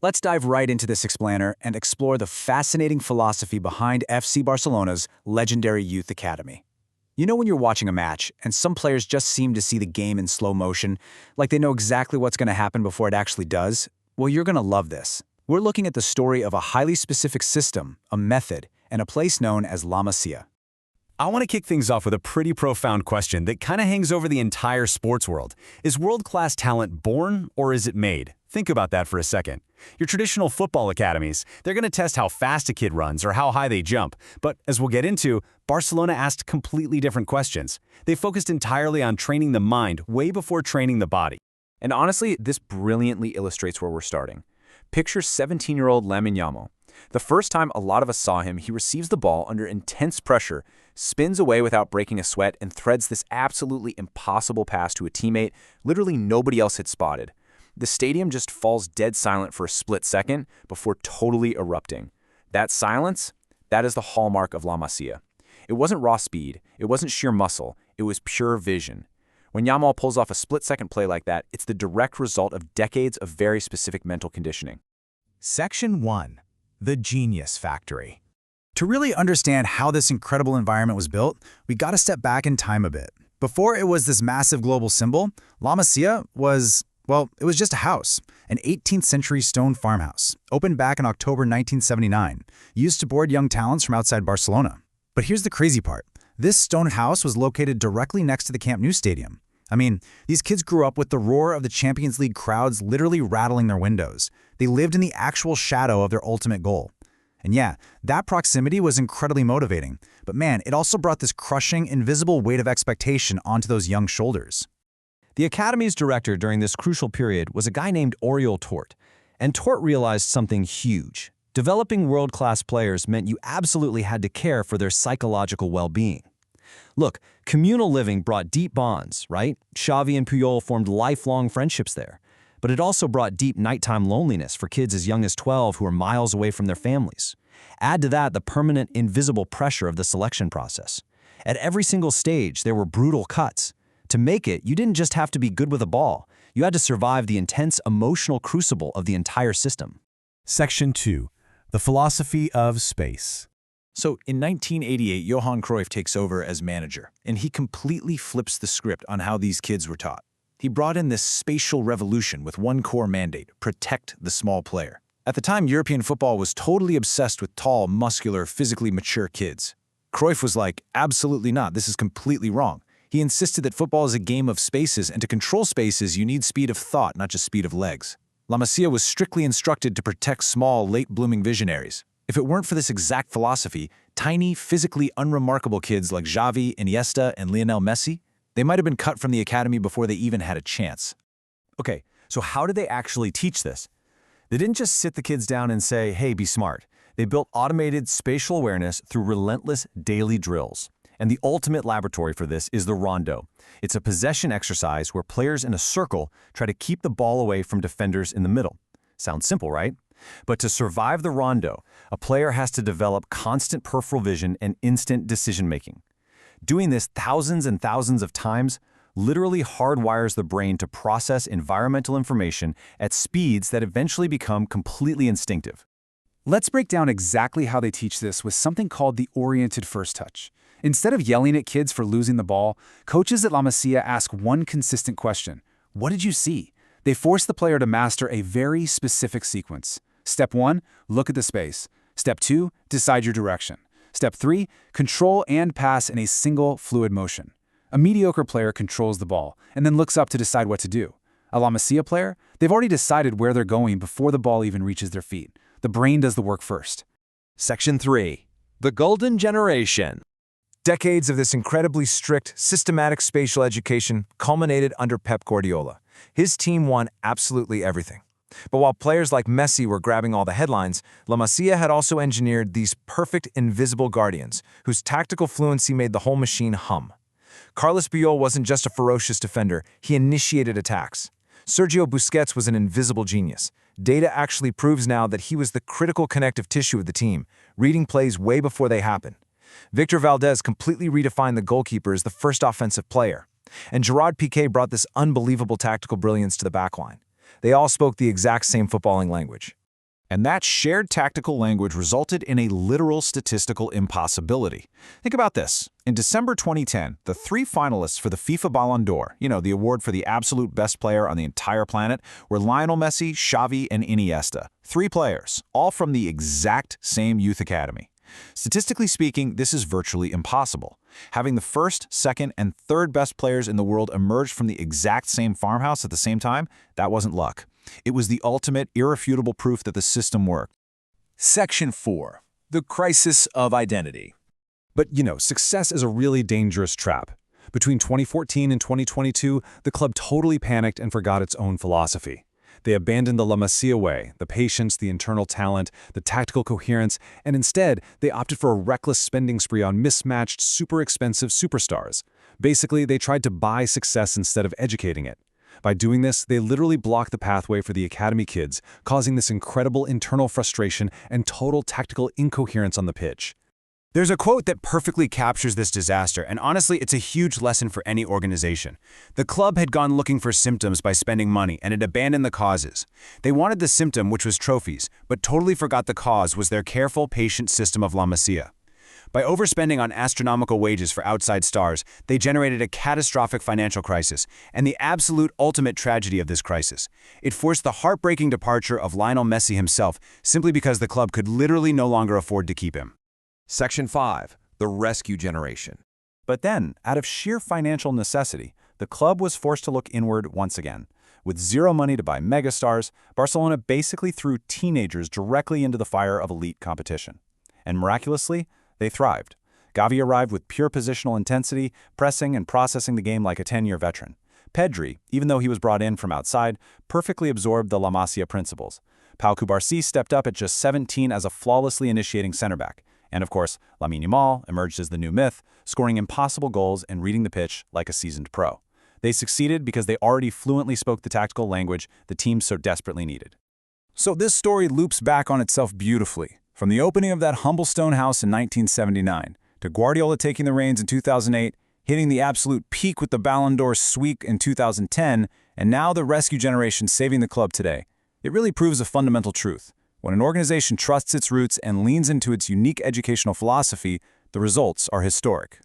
Let's dive right into this explainer and explore the fascinating philosophy behind FC Barcelona's legendary youth academy. You know when you're watching a match and some players just seem to see the game in slow motion, like they know exactly what's going to happen before it actually does? Well, you're going to love this. We're looking at the story of a highly specific system, a method, and a place known as La Masia. I want to kick things off with a pretty profound question that kind of hangs over the entire sports world. Is world-class talent born or is it made? Think about that for a second. Your traditional football academies, they're going to test how fast a kid runs or how high they jump. But as we'll get into, Barcelona asked completely different questions. They focused entirely on training the mind way before training the body. And honestly, this brilliantly illustrates where we're starting. Picture 17-year-old Lamine Yamal. The first time a lot of us saw him, he receives the ball under intense pressure, spins away without breaking a sweat, and threads this absolutely impossible pass to a teammate literally nobody else had spotted. The stadium just falls dead silent for a split second before totally erupting. That silence, that is the hallmark of La Masia. It wasn't raw speed, it wasn't sheer muscle, it was pure vision. When Yamal pulls off a split-second play like that, it's the direct result of decades of very specific mental conditioning. Section 1. The Genius Factory. To really understand how this incredible environment was built, we got to step back in time a bit. Before it was this massive global symbol, La Masia was, well, it was just a house, an 18th century stone farmhouse, opened back in October 1979, used to board young talents from outside Barcelona. But here's the crazy part. This stone house was located directly next to the Camp Nou stadium. I mean, these kids grew up with the roar of the Champions League crowds literally rattling their windows. They lived in the actual shadow of their ultimate goal. And yeah, that proximity was incredibly motivating. But man, it also brought this crushing, invisible weight of expectation onto those young shoulders. The Academy's director during this crucial period was a guy named Oriol Tort. And Tort realized something huge. Developing world-class players meant you absolutely had to care for their psychological well-being. Look, communal living brought deep bonds, right? Xavi and Puyol formed lifelong friendships there. But it also brought deep nighttime loneliness for kids as young as 12 who were miles away from their families. Add to that the permanent, invisible pressure of the selection process. At every single stage, there were brutal cuts. To make it, you didn't just have to be good with a ball. You had to survive the intense emotional crucible of the entire system. Section 2. The Philosophy of Space. So in 1988, Johan Cruyff takes over as manager, and he completely flips the script on how these kids were taught. He brought in this spatial revolution with one core mandate: protect the small player. At the time, European football was totally obsessed with tall, muscular, physically mature kids. Cruyff was like, absolutely not, this is completely wrong. He insisted that football is a game of spaces, and to control spaces, you need speed of thought, not just speed of legs. La Masia was strictly instructed to protect small, late-blooming visionaries. If it weren't for this exact philosophy, tiny, physically unremarkable kids like Xavi, Iniesta, and Lionel Messi, they might have been cut from the academy before they even had a chance. Okay, so how did they actually teach this? They didn't just sit the kids down and say, hey, be smart. They built automated spatial awareness through relentless daily drills. And the ultimate laboratory for this is the rondo. It's a possession exercise where players in a circle try to keep the ball away from defenders in the middle. Sounds simple, right? But to survive the rondo, a player has to develop constant peripheral vision and instant decision-making. Doing this thousands and thousands of times literally hardwires the brain to process environmental information at speeds that eventually become completely instinctive. Let's break down exactly how they teach this with something called the oriented first touch. Instead of yelling at kids for losing the ball, coaches at La Masia ask one consistent question: what did you see? They force the player to master a very specific sequence. Step 1, look at the space. Step 2, decide your direction. Step 3, control and pass in a single fluid motion. A mediocre player controls the ball and then looks up to decide what to do. A La Masia player, they've already decided where they're going before the ball even reaches their feet. The brain does the work first. Section 3. The Golden Generation. Decades of this incredibly strict, systematic spatial education culminated under Pep Guardiola. His team won absolutely everything. But while players like Messi were grabbing all the headlines, La Masia had also engineered these perfect invisible guardians, whose tactical fluency made the whole machine hum. Carlos Puyol wasn't just a ferocious defender, he initiated attacks. Sergio Busquets was an invisible genius. Data actually proves now that he was the critical connective tissue of the team, reading plays way before they happen. Victor Valdez completely redefined the goalkeeper as the first offensive player. And Gerard Piqué brought this unbelievable tactical brilliance to the backline. They all spoke the exact same footballing language. And that shared tactical language resulted in a literal statistical impossibility. Think about this. In December 2010, the 3 finalists for the FIFA Ballon d'Or, the award for the absolute best player on the entire planet, were Lionel Messi, Xavi, and Iniesta. 3 players, all from the exact same youth academy. Statistically speaking, this is virtually impossible. Having the first, second, and third best players in the world emerge from the exact same farmhouse at the same time, that wasn't luck. It was the ultimate, irrefutable proof that the system worked. Section 4. The crisis of identity. But, success is a really dangerous trap. Between 2014 and 2022, the club totally panicked and forgot its own philosophy. They abandoned the La Masia way, the patience, the internal talent, the tactical coherence, and instead, they opted for a reckless spending spree on mismatched, super expensive superstars. Basically, they tried to buy success instead of educating it. By doing this, they literally blocked the pathway for the academy kids, causing this incredible internal frustration and total tactical incoherence on the pitch. There's a quote that perfectly captures this disaster, and honestly, it's a huge lesson for any organization. The club had gone looking for symptoms by spending money, and had abandoned the causes. They wanted the symptom, which was trophies, but totally forgot the cause was their careful, patient system of La Masia. By overspending on astronomical wages for outside stars, they generated a catastrophic financial crisis, and the absolute ultimate tragedy of this crisis. It forced the heartbreaking departure of Lionel Messi himself, simply because the club could literally no longer afford to keep him. Section 5. The rescue generation. But then, out of sheer financial necessity, the club was forced to look inward once again. With zero money to buy megastars, Barcelona basically threw teenagers directly into the fire of elite competition. And miraculously, they thrived. Xavi arrived with pure positional intensity, pressing and processing the game like a 10-year veteran. Pedri, even though he was brought in from outside, perfectly absorbed the La Masia principles. Pau Cubarsí stepped up at just 17 as a flawlessly initiating center-back. And of course, Lamine Yamal emerged as the new myth, scoring impossible goals and reading the pitch like a seasoned pro. They succeeded because they already fluently spoke the tactical language the team so desperately needed. So this story loops back on itself beautifully. From the opening of that humble stone house in 1979, to Guardiola taking the reins in 2008, hitting the absolute peak with the Ballon d'Or sweep in 2010, and now the rescue generation saving the club today, it really proves a fundamental truth. When an organization trusts its roots and leans into its unique educational philosophy, the results are historic.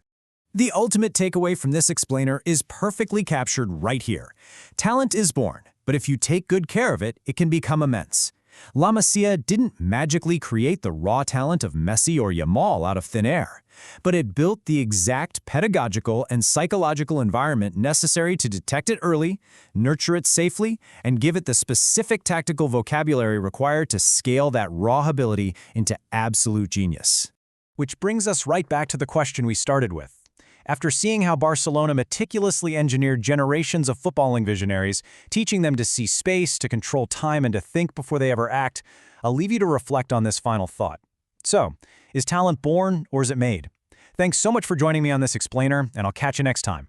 The ultimate takeaway from this explainer is perfectly captured right here. Talent is born, but if you take good care of it, it can become immense. La Masia didn't magically create the raw talent of Messi or Yamal out of thin air, but it built the exact pedagogical and psychological environment necessary to detect it early, nurture it safely, and give it the specific tactical vocabulary required to scale that raw ability into absolute genius. Which brings us right back to the question we started with. After seeing how Barcelona meticulously engineered generations of footballing visionaries, teaching them to see space, to control time, and to think before they ever act, I'll leave you to reflect on this final thought. So, is talent born or is it made? Thanks so much for joining me on this explainer, and I'll catch you next time.